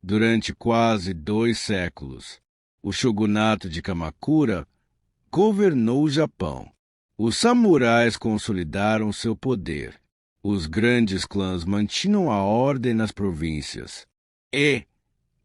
Durante quase 2 séculos, o shogunato de Kamakura governou o Japão. Os samurais consolidaram seu poder. Os grandes clãs mantinham a ordem nas províncias. E,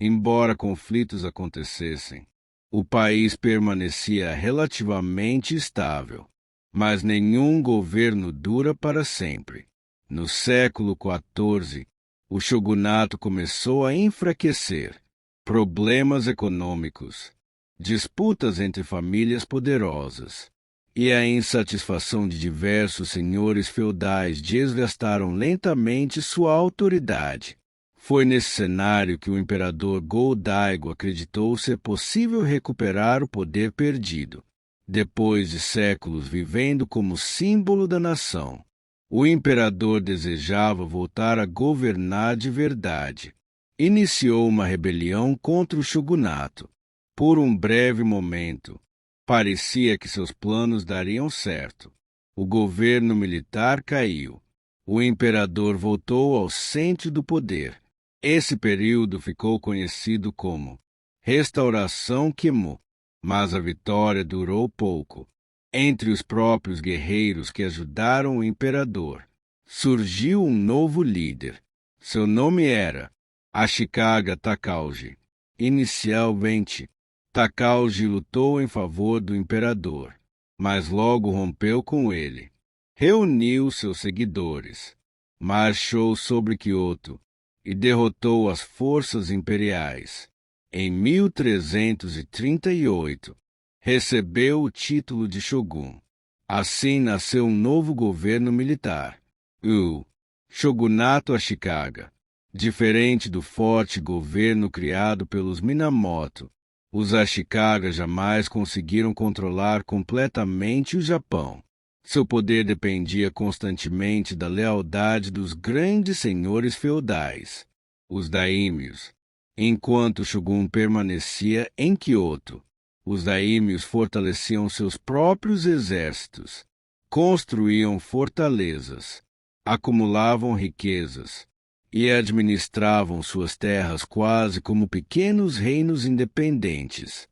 embora conflitos acontecessem, o país permanecia relativamente estável. Mas nenhum governo dura para sempre. No século XIV, o shogunato começou a enfraquecer. Problemas econômicos, disputas entre famílias poderosas e a insatisfação de diversos senhores feudais desgastaram lentamente sua autoridade. Foi nesse cenário que o imperador Go-Daigo acreditou ser possível recuperar o poder perdido. Depois de séculos vivendo como símbolo da nação, o imperador desejava voltar a governar de verdade. Iniciou uma rebelião contra o shogunato. Por um breve momento, parecia que seus planos dariam certo. O governo militar caiu. O imperador voltou ao centro do poder. Esse período ficou conhecido como Restauração Kemmu. Mas a vitória durou pouco. Entre os próprios guerreiros que ajudaram o imperador, surgiu um novo líder. Seu nome era Ashikaga Takauji. Inicialmente, Takauji lutou em favor do imperador, mas logo rompeu com ele. Reuniu seus seguidores, marchou sobre Kyoto e derrotou as forças imperiais. Em 1338, recebeu o título de shogun. Assim nasceu um novo governo militar, o Shogunato Ashikaga. Diferente do forte governo criado pelos Minamoto, os Ashikaga jamais conseguiram controlar completamente o Japão. Seu poder dependia constantemente da lealdade dos grandes senhores feudais, os daímios. Enquanto o shogun permanecia em Kyoto, os daímios fortaleciam seus próprios exércitos, construíam fortalezas, acumulavam riquezas e administravam suas terras quase como pequenos reinos independentes.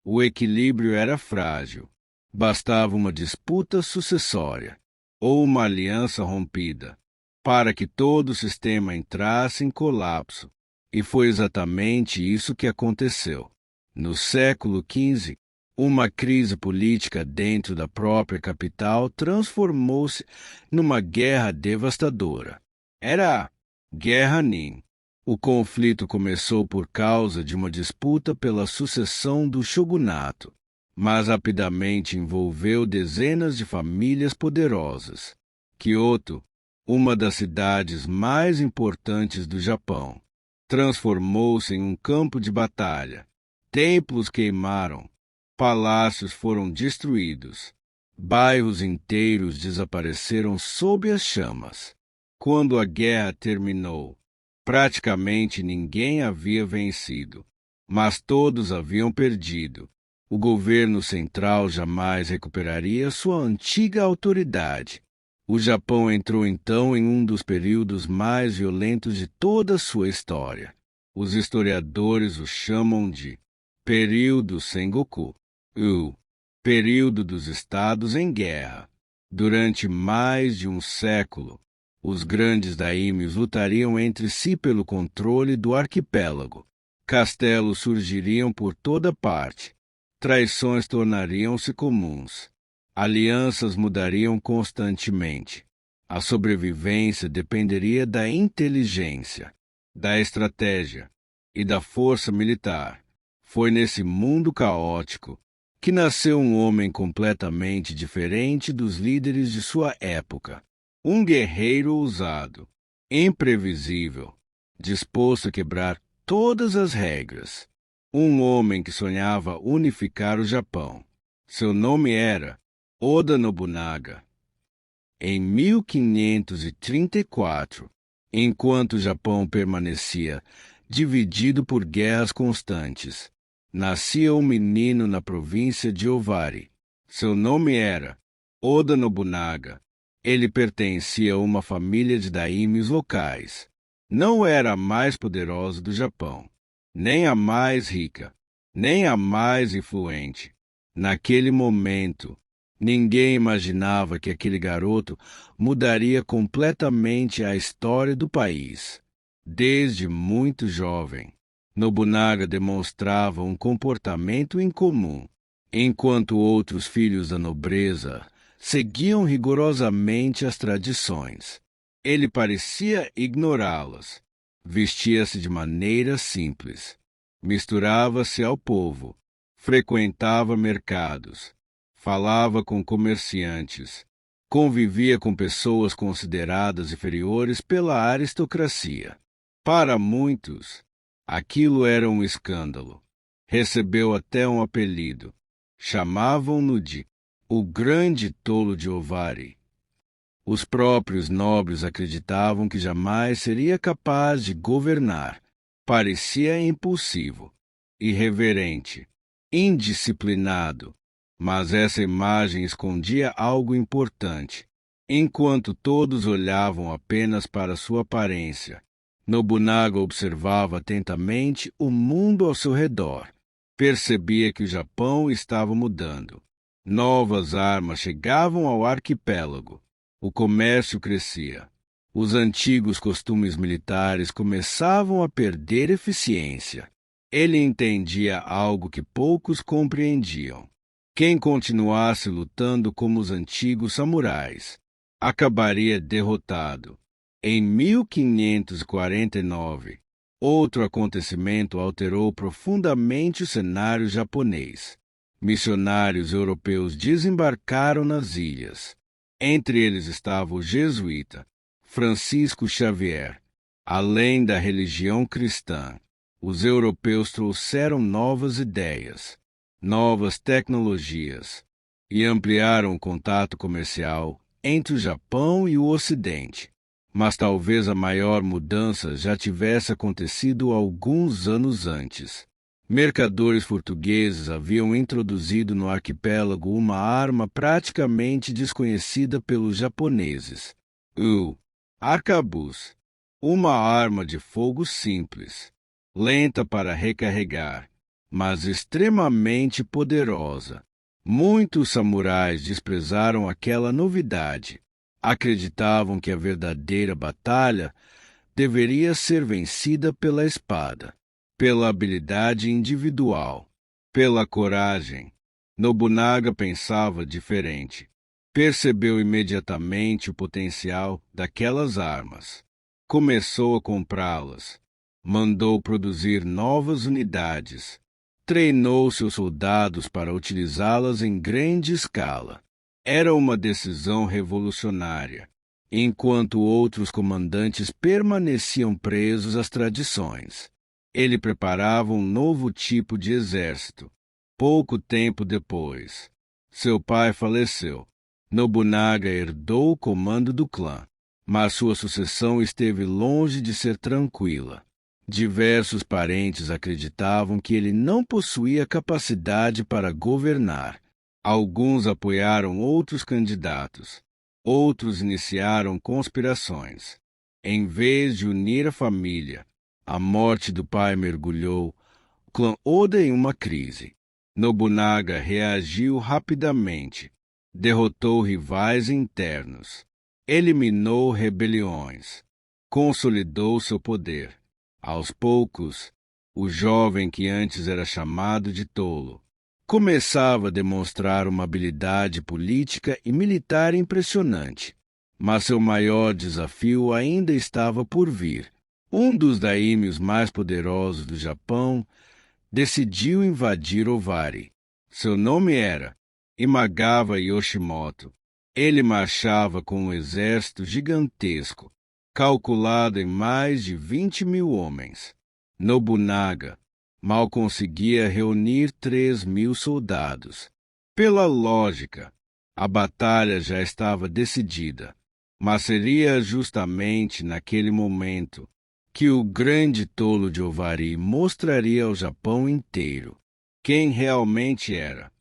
O equilíbrio era frágil. Bastava uma disputa sucessória ou uma aliança rompida para que todo o sistema entrasse em colapso. E foi exatamente isso que aconteceu. No século XV, uma crise política dentro da própria capital transformou-se numa guerra devastadora. Era a Guerra Nin. O conflito começou por causa de uma disputa pela sucessão do shogunato, mas rapidamente envolveu dezenas de famílias poderosas. Kyoto, uma das cidades mais importantes do Japão, transformou-se em um campo de batalha. Templos queimaram, palácios foram destruídos, bairros inteiros desapareceram sob as chamas. Quando a guerra terminou, praticamente ninguém havia vencido, mas todos haviam perdido. O governo central jamais recuperaria sua antiga autoridade. O Japão entrou então em um dos períodos mais violentos de toda a sua história. Os historiadores o chamam de período Sengoku, o período dos estados em guerra. Durante mais de um século, os grandes daímios lutariam entre si pelo controle do arquipélago. Castelos surgiriam por toda parte. Traições tornariam-se comuns. Alianças mudariam constantemente. A sobrevivência dependeria da inteligência, da estratégia e da força militar. Foi nesse mundo caótico que nasceu um homem completamente diferente dos líderes de sua época. Um guerreiro ousado, imprevisível, disposto a quebrar todas as regras. Um homem que sonhava unificar o Japão. Seu nome era Oda Nobunaga. Em 1534, enquanto o Japão permanecia dividido por guerras constantes, nascia um menino na província de Owari. Seu nome era Oda Nobunaga. Ele pertencia a uma família de daímios locais. Não era a mais poderosa do Japão, nem a mais rica, nem a mais influente. Naquele momento, ninguém imaginava que aquele garoto mudaria completamente a história do país. Desde muito jovem, Nobunaga demonstrava um comportamento incomum, enquanto outros filhos da nobreza seguiam rigorosamente as tradições. Ele parecia ignorá-las. Vestia-se de maneira simples, misturava-se ao povo, frequentava mercados, falava com comerciantes, convivia com pessoas consideradas inferiores pela aristocracia. Para muitos, aquilo era um escândalo. Recebeu até um apelido. Chamavam-no de o Grande Tolo de Ovari. Os próprios nobres acreditavam que jamais seria capaz de governar. Parecia impulsivo, irreverente, indisciplinado, mas essa imagem escondia algo importante. Enquanto todos olhavam apenas para sua aparência, Nobunaga observava atentamente o mundo ao seu redor. Percebia que o Japão estava mudando. Novas armas chegavam ao arquipélago. O comércio crescia. Os antigos costumes militares começavam a perder eficiência. Ele entendia algo que poucos compreendiam. Quem continuasse lutando como os antigos samurais acabaria derrotado. Em 1549, outro acontecimento alterou profundamente o cenário japonês. Missionários europeus desembarcaram nas ilhas. Entre eles estava o jesuíta Francisco Xavier. Além da religião cristã, os europeus trouxeram novas ideias, novas tecnologias e ampliaram o contato comercial entre o Japão e o Ocidente. Mas talvez a maior mudança já tivesse acontecido alguns anos antes. Mercadores portugueses haviam introduzido no arquipélago uma arma praticamente desconhecida pelos japoneses: o arcabuz, uma arma de fogo simples, lenta para recarregar, mas extremamente poderosa. Muitos samurais desprezaram aquela novidade. Acreditavam que a verdadeira batalha deveria ser vencida pela espada, pela habilidade individual, pela coragem. Nobunaga pensava diferente. Percebeu imediatamente o potencial daquelas armas. Começou a comprá-las. Mandou produzir novas unidades. Treinou seus soldados para utilizá-las em grande escala. Era uma decisão revolucionária, enquanto outros comandantes permaneciam presos às tradições. Ele preparava um novo tipo de exército. Pouco tempo depois, seu pai faleceu. Nobunaga herdou o comando do clã, mas sua sucessão esteve longe de ser tranquila. Diversos parentes acreditavam que ele não possuía capacidade para governar. Alguns apoiaram outros candidatos. Outros iniciaram conspirações. Em vez de unir a família, a morte do pai mergulhou o clã Oda em uma crise. Nobunaga reagiu rapidamente. Derrotou rivais internos. Eliminou rebeliões. Consolidou seu poder. Aos poucos, o jovem que antes era chamado de tolo começava a demonstrar uma habilidade política e militar impressionante. Mas seu maior desafio ainda estava por vir. Um dos daimyos mais poderosos do Japão decidiu invadir Ovari. Seu nome era Imagawa Yoshimoto. Ele marchava com um exército gigantesco, calculado em mais de 20.000 homens. Nobunaga mal conseguia reunir 3.000 soldados. Pela lógica, a batalha já estava decidida, mas seria justamente naquele momento que o grande tolo de Ovari mostraria ao Japão inteiro quem realmente era.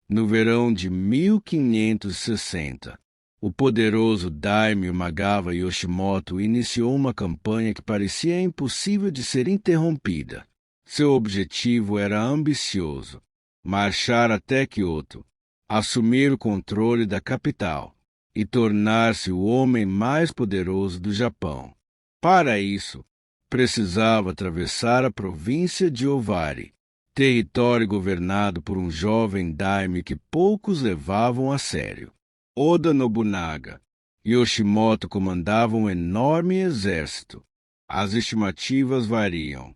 No verão de 1560, o poderoso daimyo Imagawa Yoshimoto iniciou uma campanha que parecia impossível de ser interrompida. Seu objetivo era ambicioso: marchar até Kyoto, assumir o controle da capital e tornar-se o homem mais poderoso do Japão. Para isso, precisava atravessar a província de Owari, território governado por um jovem daime que poucos levavam a sério. Oda Nobunaga e Yoshimoto comandavam um enorme exército. As estimativas variam,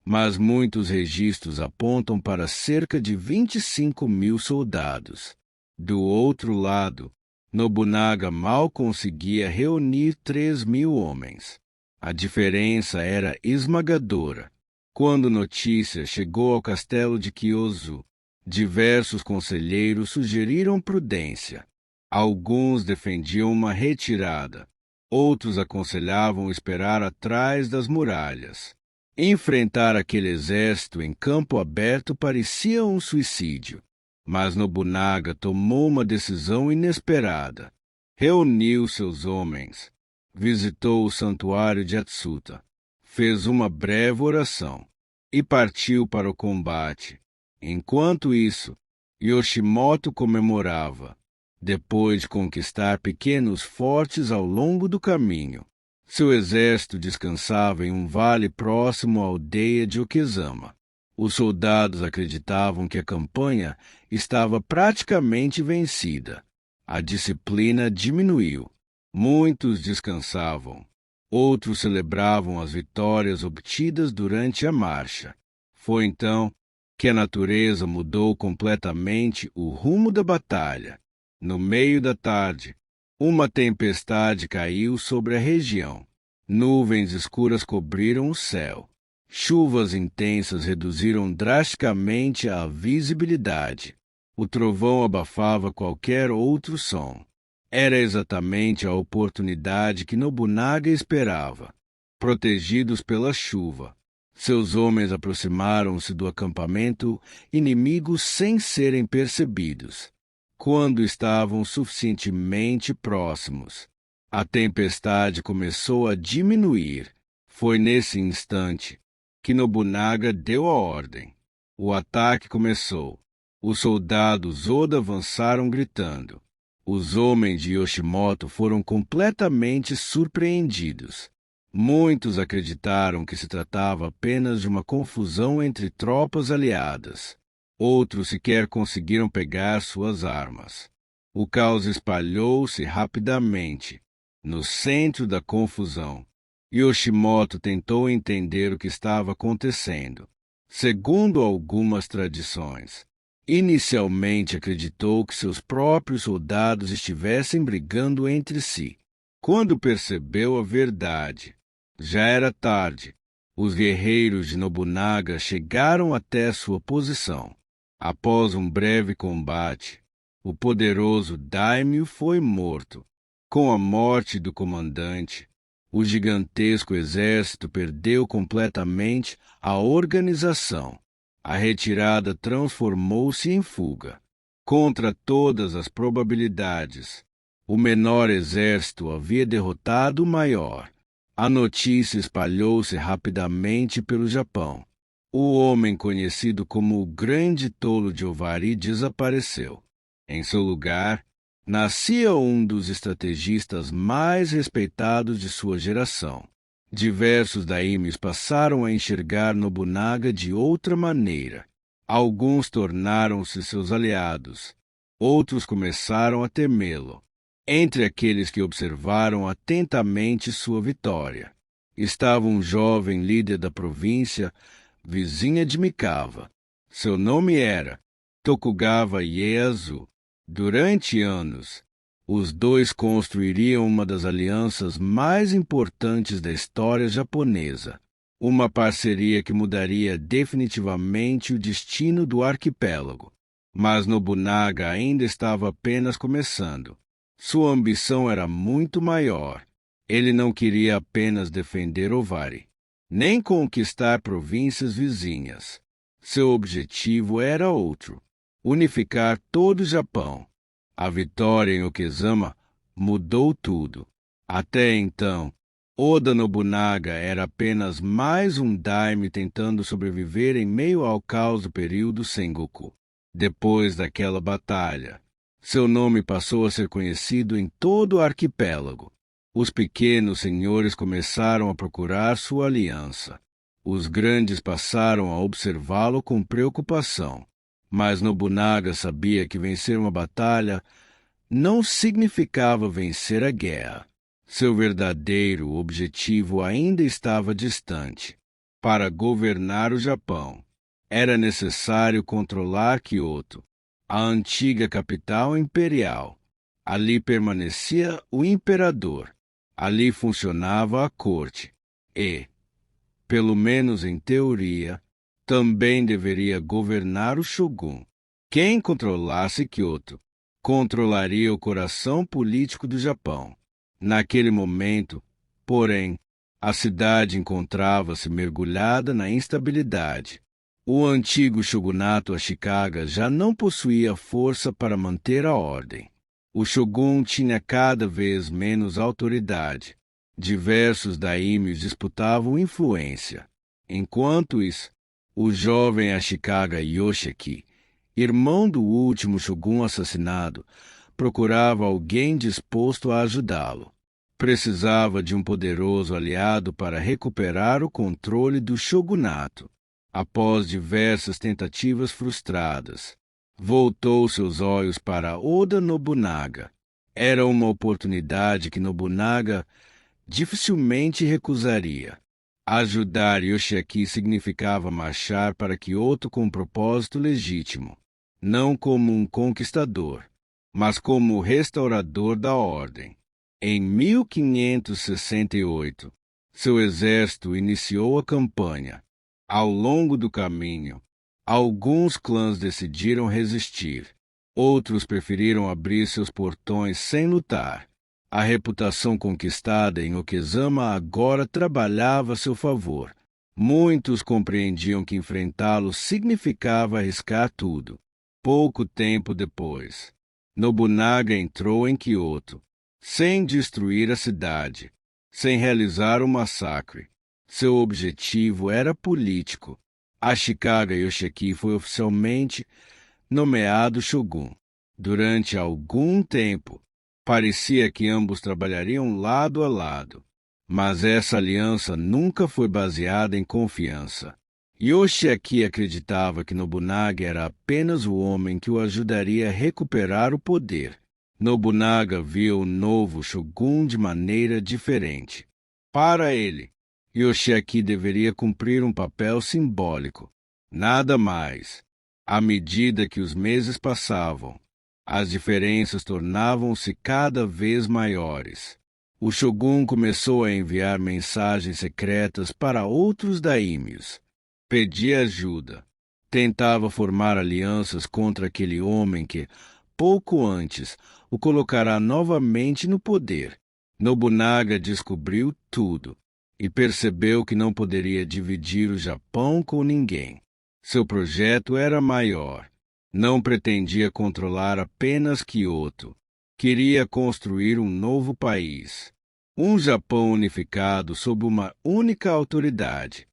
mas muitos registros apontam para cerca de 25.000 soldados. Do outro lado, Nobunaga mal conseguia reunir 3.000 homens. A diferença era esmagadora. Quando notícia chegou ao castelo de Kyozu, diversos conselheiros sugeriram prudência. Alguns defendiam uma retirada, outros aconselhavam esperar atrás das muralhas. Enfrentar aquele exército em campo aberto parecia um suicídio, mas Nobunaga tomou uma decisão inesperada. Reuniu seus homens, visitou o santuário de Atsuta, fez uma breve oração e partiu para o combate. Enquanto isso, Yoshimoto comemorava, depois de conquistar pequenos fortes ao longo do caminho. Seu exército descansava em um vale próximo à aldeia de Okezama. Os soldados acreditavam que a campanha estava praticamente vencida. A disciplina diminuiu. Muitos descansavam. Outros celebravam as vitórias obtidas durante a marcha. Foi então que a natureza mudou completamente o rumo da batalha. No meio da tarde, uma tempestade caiu sobre a região. Nuvens escuras cobriram o céu. Chuvas intensas reduziram drasticamente a visibilidade. O trovão abafava qualquer outro som. Era exatamente a oportunidade que Nobunaga esperava. Protegidos pela chuva, seus homens aproximaram-se do acampamento inimigo sem serem percebidos. Quando estavam suficientemente próximos, a tempestade começou a diminuir. Foi nesse instante que Nobunaga deu a ordem. O ataque começou. Os soldados Oda avançaram gritando. Os homens de Yoshimoto foram completamente surpreendidos. Muitos acreditaram que se tratava apenas de uma confusão entre tropas aliadas. Outros sequer conseguiram pegar suas armas. O caos espalhou-se rapidamente. No centro da confusão, Yoshimoto tentou entender o que estava acontecendo. Segundo algumas tradições, inicialmente acreditou que seus próprios soldados estivessem brigando entre si. Quando percebeu a verdade, já era tarde. Os guerreiros de Nobunaga chegaram até sua posição. Após um breve combate, o poderoso daimyo foi morto. Com a morte do comandante, o gigantesco exército perdeu completamente a organização. A retirada transformou-se em fuga. Contra todas as probabilidades, o menor exército havia derrotado o maior. A notícia espalhou-se rapidamente pelo Japão. O homem conhecido como o Grande Tolo de Owari desapareceu. Em seu lugar, nascia um dos estrategistas mais respeitados de sua geração. Diversos daimyos passaram a enxergar Nobunaga de outra maneira. Alguns tornaram-se seus aliados. Outros começaram a temê-lo. Entre aqueles que observaram atentamente sua vitória, estava um jovem líder da província vizinha de Mikawa. Seu nome era Tokugawa Ieyasu. Durante anos, os dois construiriam uma das alianças mais importantes da história japonesa, uma parceria que mudaria definitivamente o destino do arquipélago. Mas Nobunaga ainda estava apenas começando. Sua ambição era muito maior. Ele não queria apenas defender Owari, nem conquistar províncias vizinhas. Seu objetivo era outro: unificar todo o Japão. A vitória em Okezama mudou tudo. Até então, Oda Nobunaga era apenas mais um daime tentando sobreviver em meio ao caos do período Sengoku. Depois daquela batalha, seu nome passou a ser conhecido em todo o arquipélago. Os pequenos senhores começaram a procurar sua aliança. Os grandes passaram a observá-lo com preocupação. Mas Nobunaga sabia que vencer uma batalha não significava vencer a guerra. Seu verdadeiro objetivo ainda estava distante. Para governar o Japão, era necessário controlar Kyoto, a antiga capital imperial. Ali permanecia o imperador. Ali funcionava a corte. E, pelo menos em teoria, também deveria governar o shogun. Quem controlasse Kyoto controlaria o coração político do Japão. Naquele momento, porém, a cidade encontrava-se mergulhada na instabilidade. O antigo shogunato Ashikaga já não possuía força para manter a ordem. O shogun tinha cada vez menos autoridade. Diversos daimyos disputavam influência. Enquanto isso, o jovem Ashikaga Yoshiki, irmão do último shogun assassinado, procurava alguém disposto a ajudá-lo. Precisava de um poderoso aliado para recuperar o controle do shogunato. Após diversas tentativas frustradas, voltou seus olhos para Oda Nobunaga. Era uma oportunidade que Nobunaga dificilmente recusaria. Ajudar Yoshiaki significava marchar para Kyoto com um propósito legítimo, não como um conquistador, mas como restaurador da ordem. Em 1568, seu exército iniciou a campanha. Ao longo do caminho, alguns clãs decidiram resistir. Outros preferiram abrir seus portões sem lutar. A reputação conquistada em Okezama agora trabalhava a seu favor. Muitos compreendiam que enfrentá-lo significava arriscar tudo. Pouco tempo depois, Nobunaga entrou em Kyoto, sem destruir a cidade, sem realizar um massacre. Seu objetivo era político. Ashikaga Yoshiki foi oficialmente nomeado shogun. Durante algum tempo, parecia que ambos trabalhariam lado a lado, mas essa aliança nunca foi baseada em confiança. Yoshiaki acreditava que Nobunaga era apenas o homem que o ajudaria a recuperar o poder. Nobunaga via o novo shogun de maneira diferente. Para ele, Yoshiaki deveria cumprir um papel simbólico, nada mais. À medida que os meses passavam, as diferenças tornavam-se cada vez maiores. O shogun começou a enviar mensagens secretas para outros daimyos. Pedia ajuda. Tentava formar alianças contra aquele homem que, pouco antes, o colocará novamente no poder. Nobunaga descobriu tudo e percebeu que não poderia dividir o Japão com ninguém. Seu projeto era maior. Não pretendia controlar apenas Kyoto. Queria construir um novo país. Um Japão unificado sob uma única autoridade.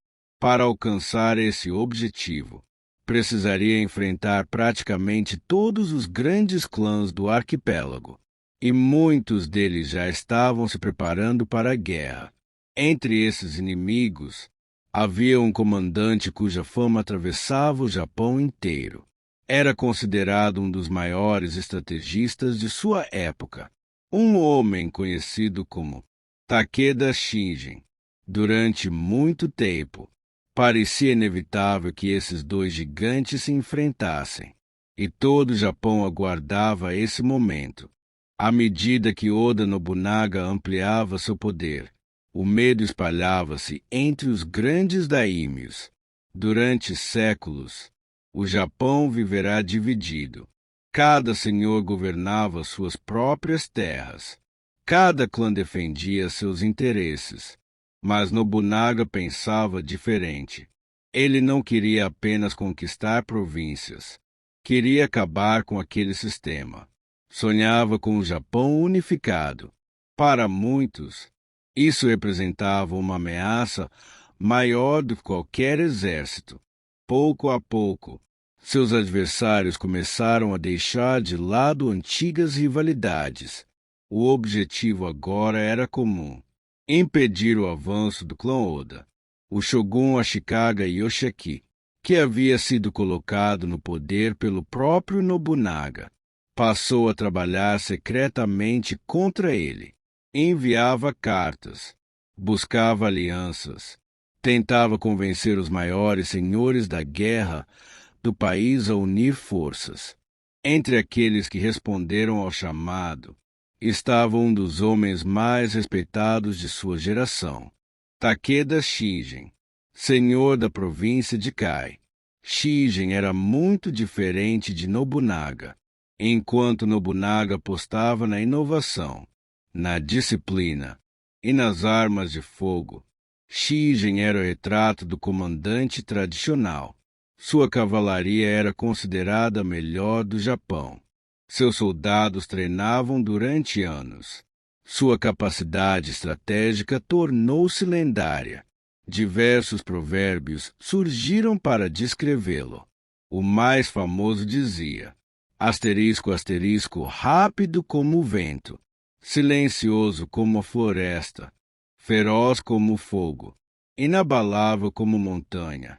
Para alcançar esse objetivo, precisaria enfrentar praticamente todos os grandes clãs do arquipélago. E muitos deles já estavam se preparando para a guerra. Entre esses inimigos, havia um comandante cuja fama atravessava o Japão inteiro. Era considerado um dos maiores estrategistas de sua época, um homem conhecido como Takeda Shingen. Durante muito tempo, parecia inevitável que esses dois gigantes se enfrentassem, e todo o Japão aguardava esse momento. À medida que Oda Nobunaga ampliava seu poder, o medo espalhava-se entre os grandes daimyos. Durante séculos, o Japão viverá dividido. Cada senhor governava suas próprias terras. Cada clã defendia seus interesses. Mas Nobunaga pensava diferente. Ele não queria apenas conquistar províncias. Queria acabar com aquele sistema. Sonhava com o Japão unificado. Para muitos, Isso representava uma ameaça maior do que qualquer exército. Pouco a pouco, seus adversários começaram a deixar de lado antigas rivalidades. O objetivo agora era comum: impedir o avanço do clã Oda. O shogun Ashikaga Yoshiaki, que havia sido colocado no poder pelo próprio Nobunaga, passou a trabalhar secretamente contra ele. Enviava cartas, buscava alianças, tentava convencer os maiores senhores da guerra do país a unir forças. Entre aqueles que responderam ao chamado, estava um dos homens mais respeitados de sua geração, Takeda Shingen, senhor da província de Kai. Shingen era muito diferente de Nobunaga. Enquanto Nobunaga apostava na inovação, na disciplina e nas armas de fogo, Shingen era o retrato do comandante tradicional. Sua cavalaria era considerada a melhor do Japão. Seus soldados treinavam durante anos. Sua capacidade estratégica tornou-se lendária. Diversos provérbios surgiram para descrevê-lo. O mais famoso dizia: asterisco, asterisco, rápido como o vento, silencioso como a floresta, feroz como o fogo, inabalável como montanha.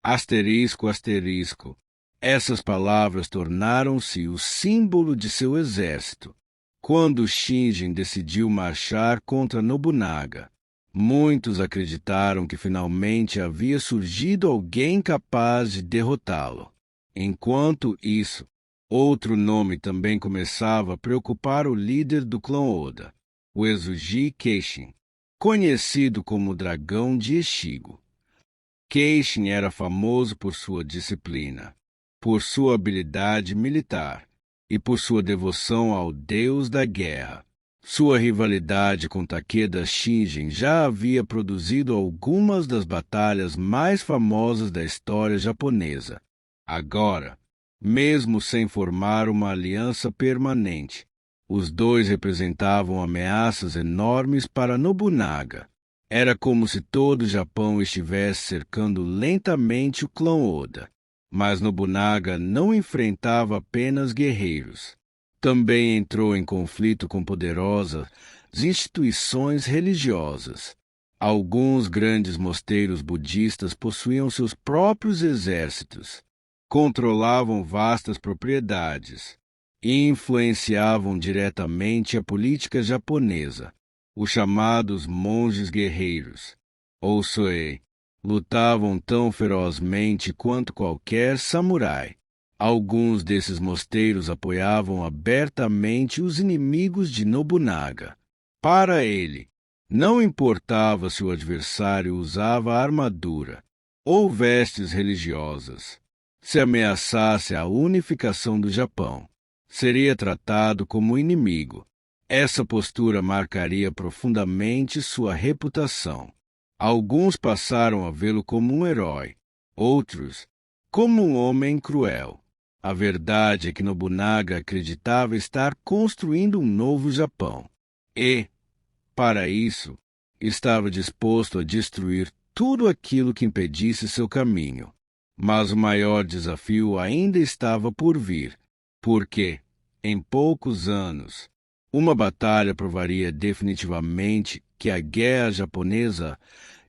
Asterisco, asterisco. Essas palavras tornaram-se o símbolo de seu exército. Quando Shingen decidiu marchar contra Nobunaga, muitos acreditaram que finalmente havia surgido alguém capaz de derrotá-lo. Enquanto isso, outro nome também começava a preocupar o líder do clã Oda, o Ezuji Keishin, conhecido como o Dragão de Echigo. Keishin era famoso por sua disciplina, por sua habilidade militar e por sua devoção ao deus da guerra. Sua rivalidade com Takeda Shingen já havia produzido algumas das batalhas mais famosas da história japonesa. Agora, mesmo sem formar uma aliança permanente, os dois representavam ameaças enormes para Nobunaga. Era como se todo o Japão estivesse cercando lentamente o clã Oda. Mas Nobunaga não enfrentava apenas guerreiros. Também entrou em conflito com poderosas instituições religiosas. Alguns grandes mosteiros budistas possuíam seus próprios exércitos, controlavam vastas propriedades e influenciavam diretamente a política japonesa. Os chamados monges guerreiros, ou Soei, lutavam tão ferozmente quanto qualquer samurai. Alguns desses mosteiros apoiavam abertamente os inimigos de Nobunaga. Para ele, não importava se o adversário usava armadura ou vestes religiosas. Se ameaçasse a unificação do Japão, seria tratado como inimigo. Essa postura marcaria profundamente sua reputação. Alguns passaram a vê-lo como um herói, outros como um homem cruel. A verdade é que Nobunaga acreditava estar construindo um novo Japão e, para isso, estava disposto a destruir tudo aquilo que impedisse seu caminho. Mas o maior desafio ainda estava por vir, porque, em poucos anos, uma batalha provaria definitivamente que a guerra japonesa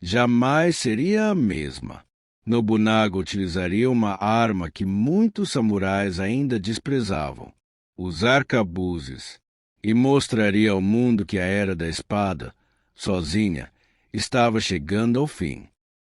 jamais seria a mesma. Nobunaga utilizaria uma arma que muitos samurais ainda desprezavam, os arcabuzes, e mostraria ao mundo que a era da espada, sozinha, estava chegando ao fim.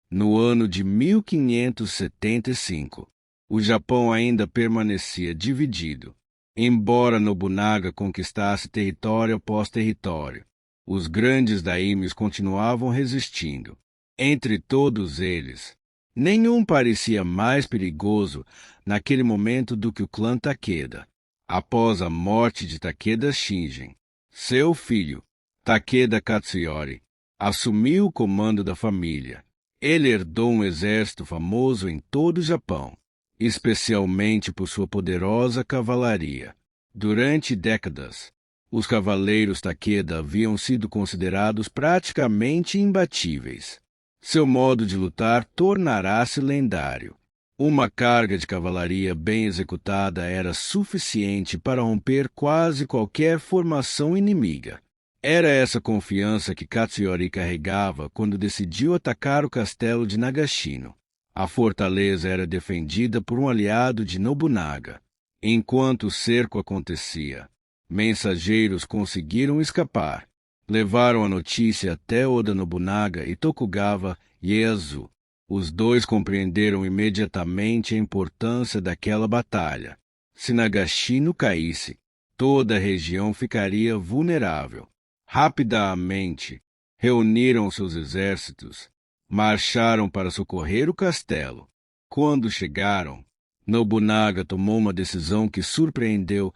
No ano de 1575, o Japão ainda permanecia dividido. Embora Nobunaga conquistasse território após território, os grandes daimyos continuavam resistindo. Entre todos eles, nenhum parecia mais perigoso naquele momento do que o clã Takeda. Após a morte de Takeda Shingen, seu filho, Takeda Katsuyori, assumiu o comando da família. Ele herdou um exército famoso em todo o Japão, especialmente por sua poderosa cavalaria. Durante décadas, Os cavaleiros Takeda haviam sido considerados praticamente imbatíveis. Seu modo de lutar tornará-se lendário. Uma carga de cavalaria bem executada era suficiente para romper quase qualquer formação inimiga. Era essa confiança que Katsuyori carregava quando decidiu atacar o castelo de Nagashino. A fortaleza era defendida por um aliado de Nobunaga. Enquanto o cerco acontecia, mensageiros conseguiram escapar. Levaram a notícia até Oda Nobunaga e Tokugawa Ieyasu. Os dois compreenderam imediatamente a importância daquela batalha. Se Nagashino caísse, toda a região ficaria vulnerável. Rapidamente, reuniram seus exércitos, marcharam para socorrer o castelo. Quando chegaram, Nobunaga tomou uma decisão que surpreendeu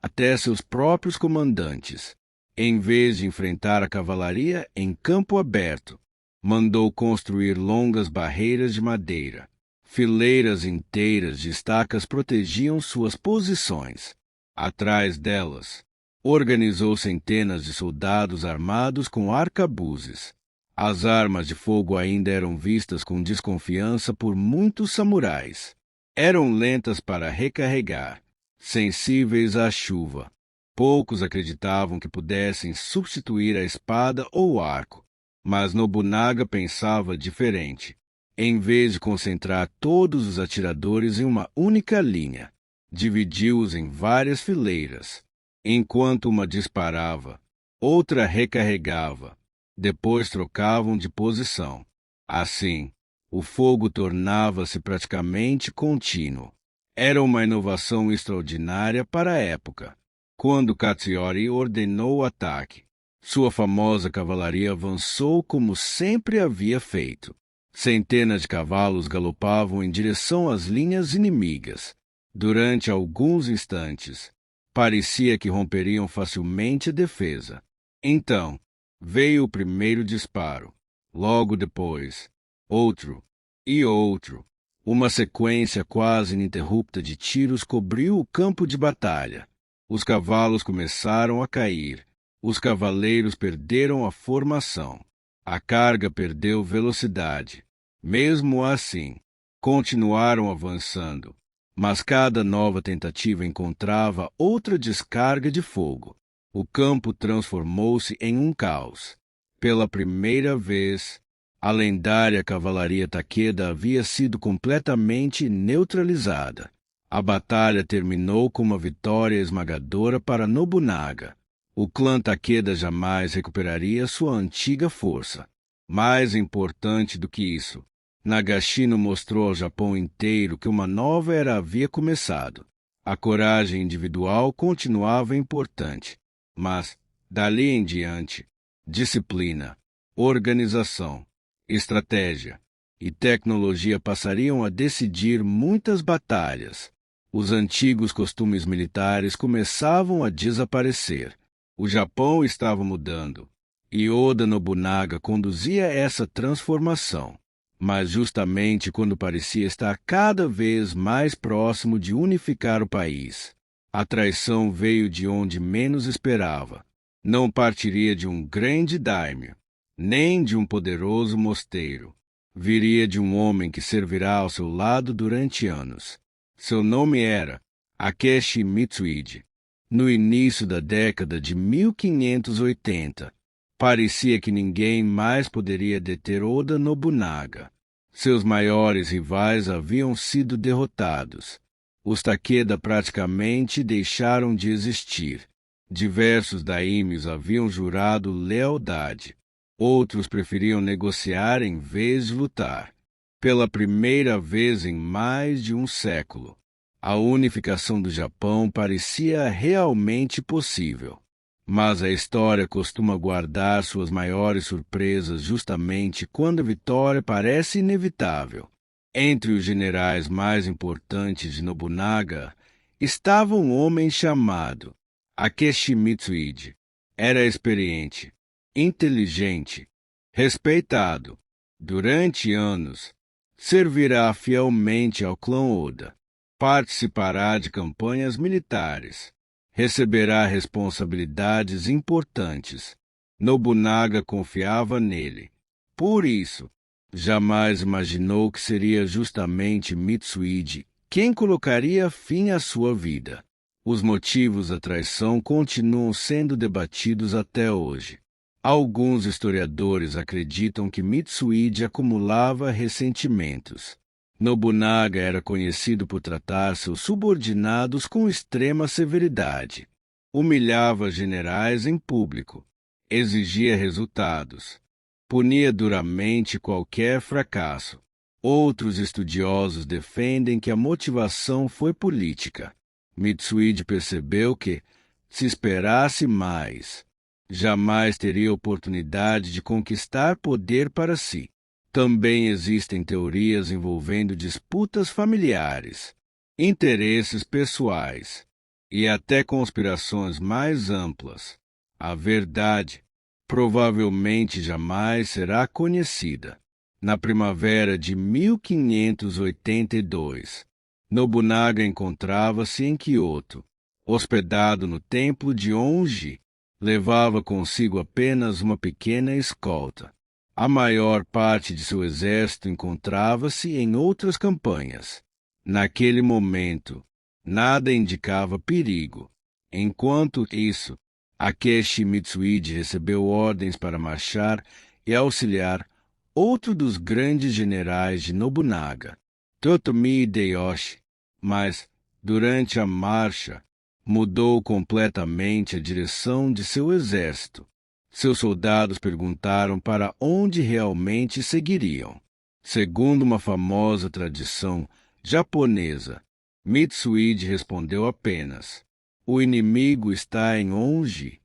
até seus próprios comandantes. Em vez de enfrentar a cavalaria em campo aberto, mandou construir longas barreiras de madeira. Fileiras inteiras de estacas protegiam suas posições. Atrás delas, organizou centenas de soldados armados com arcabuzes. As armas de fogo ainda eram vistas com desconfiança por muitos samurais. Eram lentas para recarregar, sensíveis à chuva. Poucos acreditavam que pudessem substituir a espada ou o arco, mas Nobunaga pensava diferente. Em vez de concentrar todos os atiradores em uma única linha, dividiu-os em várias fileiras. Enquanto uma disparava, outra recarregava. Depois trocavam de posição. Assim, o fogo tornava-se praticamente contínuo. Era uma inovação extraordinária para a época. Quando Katsuyori ordenou o ataque, sua famosa cavalaria avançou como sempre havia feito. Centenas de cavalos galopavam em direção às linhas inimigas. Durante alguns instantes, parecia que romperiam facilmente a defesa. Então, veio o primeiro disparo. Logo depois, outro e outro. Uma sequência quase ininterrupta de tiros cobriu o campo de batalha. Os cavalos começaram a cair. Os cavaleiros perderam a formação. A carga perdeu velocidade. Mesmo assim, continuaram avançando. Mas cada nova tentativa encontrava outra descarga de fogo. O campo transformou-se em um caos. Pela primeira vez, a lendária cavalaria Takeda havia sido completamente neutralizada. A batalha terminou com uma vitória esmagadora para Nobunaga. O clã Takeda jamais recuperaria sua antiga força. Mais importante do que isso, Nagashino mostrou ao Japão inteiro que uma nova era havia começado. A coragem individual continuava importante, mas, dali em diante, disciplina, organização, estratégia e tecnologia passariam a decidir muitas batalhas. Os antigos costumes militares começavam a desaparecer. O Japão estava mudando, e Oda Nobunaga conduzia essa transformação. Mas justamente quando parecia estar cada vez mais próximo de unificar o país, a traição veio de onde menos esperava. Não partiria de um grande daimyo, nem de um poderoso mosteiro. Viria de um homem que servirá ao seu lado durante anos. Seu nome era Akechi Mitsuide. No início da década de 1580, parecia que ninguém mais poderia deter Oda Nobunaga. Seus maiores rivais haviam sido derrotados. Os Takeda praticamente deixaram de existir. Diversos daimyos haviam jurado lealdade. Outros preferiam negociar em vez de lutar. Pela primeira vez em mais de um século, a unificação do Japão parecia realmente possível. Mas a história costuma guardar suas maiores surpresas justamente quando a vitória parece inevitável. Entre os generais mais importantes de Nobunaga estava um homem chamado Akechi Mitsuide. Era experiente, inteligente, respeitado. Durante anos, servirá fielmente ao clã Oda. Participará de campanhas militares. receberá responsabilidades importantes. Nobunaga confiava nele. Por isso, jamais imaginou que seria justamente Mitsuide quem colocaria fim à sua vida. Os motivos da traição continuam sendo debatidos até hoje. Alguns historiadores acreditam que Mitsuide acumulava ressentimentos. Nobunaga era conhecido por tratar seus subordinados com extrema severidade. Humilhava generais em público. Exigia resultados. Punia duramente qualquer fracasso. Outros estudiosos defendem que a motivação foi política. Mitsuide percebeu que, se esperasse mais, jamais teria oportunidade de conquistar poder para si. Também existem teorias envolvendo disputas familiares, interesses pessoais e até conspirações mais amplas. A verdade provavelmente jamais será conhecida. Na primavera de 1582, Nobunaga encontrava-se em Kyoto, hospedado no templo de Onji. Levava consigo apenas uma pequena escolta. A maior parte de seu exército encontrava-se em outras campanhas. Naquele momento, nada indicava perigo. Enquanto isso, Akechi Mitsuide recebeu ordens para marchar e auxiliar outro dos grandes generais de Nobunaga, Toyotomi Hideyoshi, mas, durante a marcha, mudou completamente a direção de seu exército. Seus soldados perguntaram para onde realmente seguiriam. Segundo uma famosa tradição japonesa, Mitsuide respondeu apenas: "O inimigo está em Onji."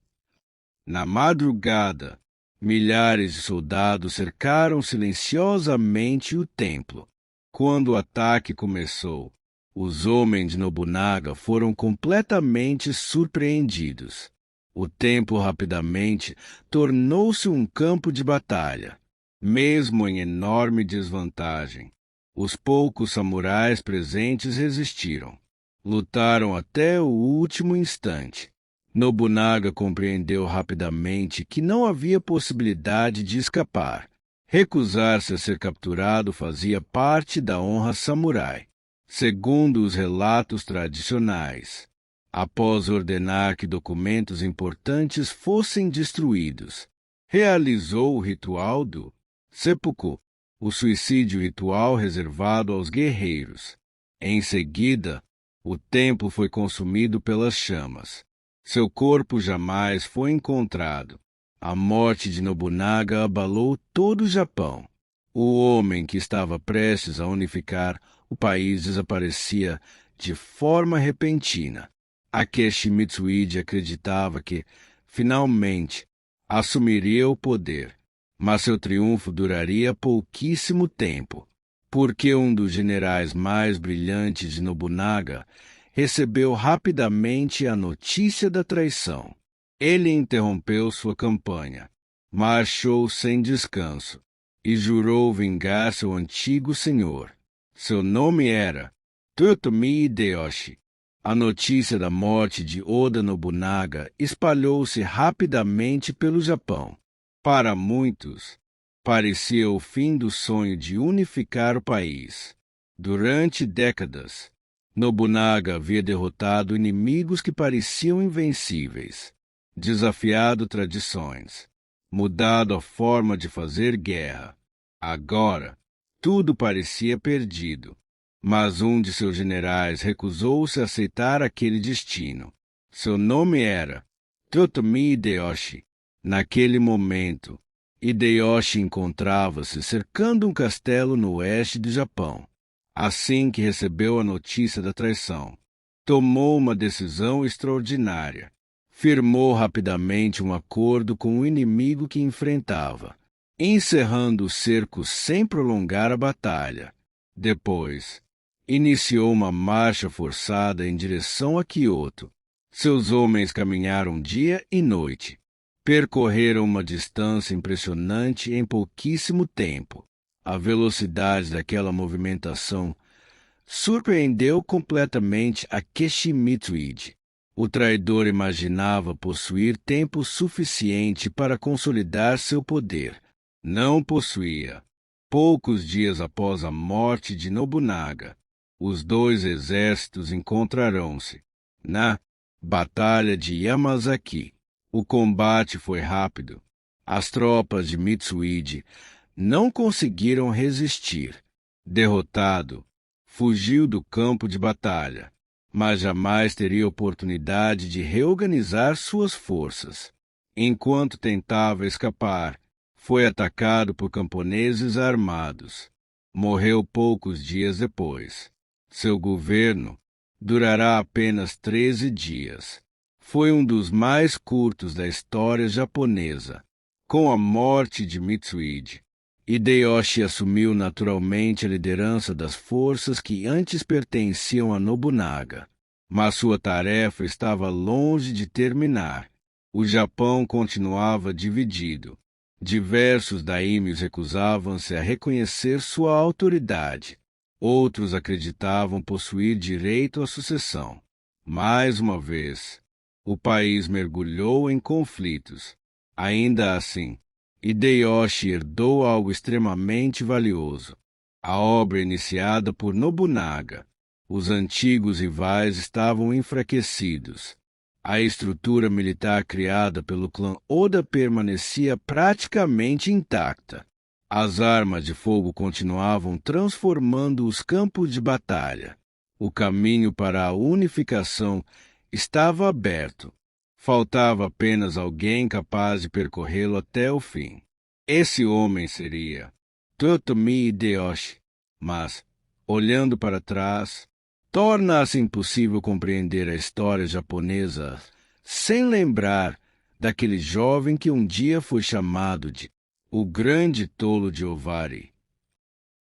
Na madrugada, milhares de soldados cercaram silenciosamente o templo. Quando o ataque começou, os homens de Nobunaga foram completamente surpreendidos. O templo rapidamente tornou-se um campo de batalha. Mesmo em enorme desvantagem, os poucos samurais presentes resistiram. Lutaram até o último instante. Nobunaga compreendeu rapidamente que não havia possibilidade de escapar. Recusar-se a ser capturado fazia parte da honra samurai. Segundo os relatos tradicionais, após ordenar que documentos importantes fossem destruídos, realizou o ritual do seppuku, o suicídio ritual reservado aos guerreiros. Em seguida, o templo foi consumido pelas chamas. Seu corpo jamais foi encontrado. A morte de Nobunaga abalou todo o Japão. O homem que estava prestes a unificar o país desaparecia de forma repentina. Akechi Mitsuide acreditava que, finalmente, assumiria o poder, mas seu triunfo duraria pouquíssimo tempo, porque um dos generais mais brilhantes de Nobunaga recebeu rapidamente a notícia da traição. Ele interrompeu sua campanha, marchou sem descanso e jurou vingar seu antigo senhor. Seu nome era Toyotomi Hideyoshi. A notícia da morte de Oda Nobunaga espalhou-se rapidamente pelo Japão. Para muitos, parecia o fim do sonho de unificar o país. Durante décadas, Nobunaga havia derrotado inimigos que pareciam invencíveis, desafiado tradições, mudado a forma de fazer guerra. Agora, tudo parecia perdido, mas um de seus generais recusou-se a aceitar aquele destino. Seu nome era Toyotomi Hideyoshi. Naquele momento, Hideyoshi encontrava-se cercando um castelo no oeste do Japão. Assim que recebeu a notícia da traição, tomou uma decisão extraordinária. Firmou rapidamente um acordo com o inimigo que enfrentava, encerrando o cerco sem prolongar a batalha. Depois, iniciou uma marcha forçada em direção a Kyoto. Seus homens caminharam dia e noite. Percorreram uma distância impressionante em pouquíssimo tempo. A velocidade daquela movimentação surpreendeu completamente Akechi Mitsuide. O traidor imaginava possuir tempo suficiente para consolidar seu poder. Não possuía. Poucos dias após a morte de Nobunaga, os dois exércitos encontrarão-se na Batalha de Yamazaki. O combate foi rápido. As tropas de Mitsuide não conseguiram resistir. Derrotado, fugiu do campo de batalha, mas jamais teria oportunidade de reorganizar suas forças. Enquanto tentava escapar, foi atacado por camponeses armados. Morreu poucos dias depois. Seu governo durará apenas 13 dias. Foi um dos mais curtos da história japonesa. Com a morte de Mitsuide, Hideyoshi assumiu naturalmente a liderança das forças que antes pertenciam a Nobunaga. Mas sua tarefa estava longe de terminar. O Japão continuava dividido. Diversos daimyos recusavam-se a reconhecer sua autoridade. Outros acreditavam possuir direito à sucessão. Mais uma vez, o país mergulhou em conflitos. Ainda assim, Hideyoshi herdou algo extremamente valioso. A obra iniciada por Nobunaga. Os antigos rivais estavam enfraquecidos. A estrutura militar criada pelo clã Oda permanecia praticamente intacta. As armas de fogo continuavam transformando os campos de batalha. O caminho para a unificação estava aberto. Faltava apenas alguém capaz de percorrê-lo até o fim. Esse homem seria Toyotomi Hideyoshi. Mas, olhando para trás, torna-se impossível compreender a história japonesa sem lembrar daquele jovem que um dia foi chamado de o Grande Tolo de Ovari.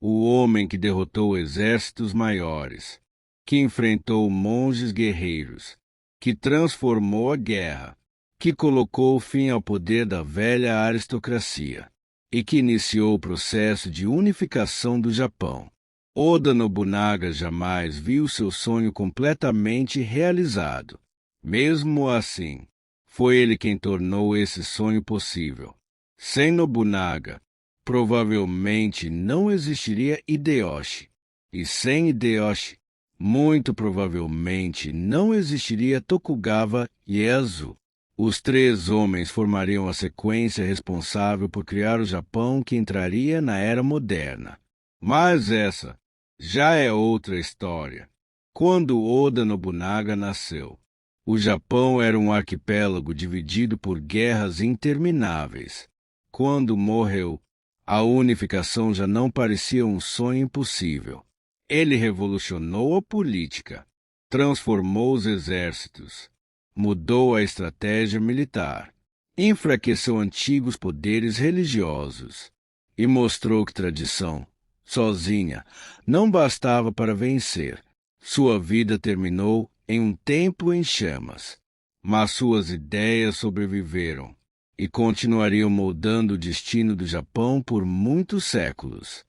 O homem que derrotou exércitos maiores, que enfrentou monges guerreiros, que transformou a guerra, que colocou fim ao poder da velha aristocracia e que iniciou o processo de unificação do Japão. Oda Nobunaga jamais viu seu sonho completamente realizado. Mesmo assim, foi ele quem tornou esse sonho possível. Sem Nobunaga, provavelmente não existiria Hideyoshi. E sem Hideyoshi, muito provavelmente não existiria Tokugawa Ieyasu. Os três homens formariam a sequência responsável por criar o Japão que entraria na Era Moderna. Mas essa já é outra história. Quando Oda Nobunaga nasceu, o Japão era um arquipélago dividido por guerras intermináveis. Quando morreu, a unificação já não parecia um sonho impossível. Ele revolucionou a política, transformou os exércitos, mudou a estratégia militar, enfraqueceu antigos poderes religiosos e mostrou que tradição, sozinha, não bastava para vencer. Sua vida terminou em um templo em chamas, mas suas ideias sobreviveram e continuariam moldando o destino do Japão por muitos séculos.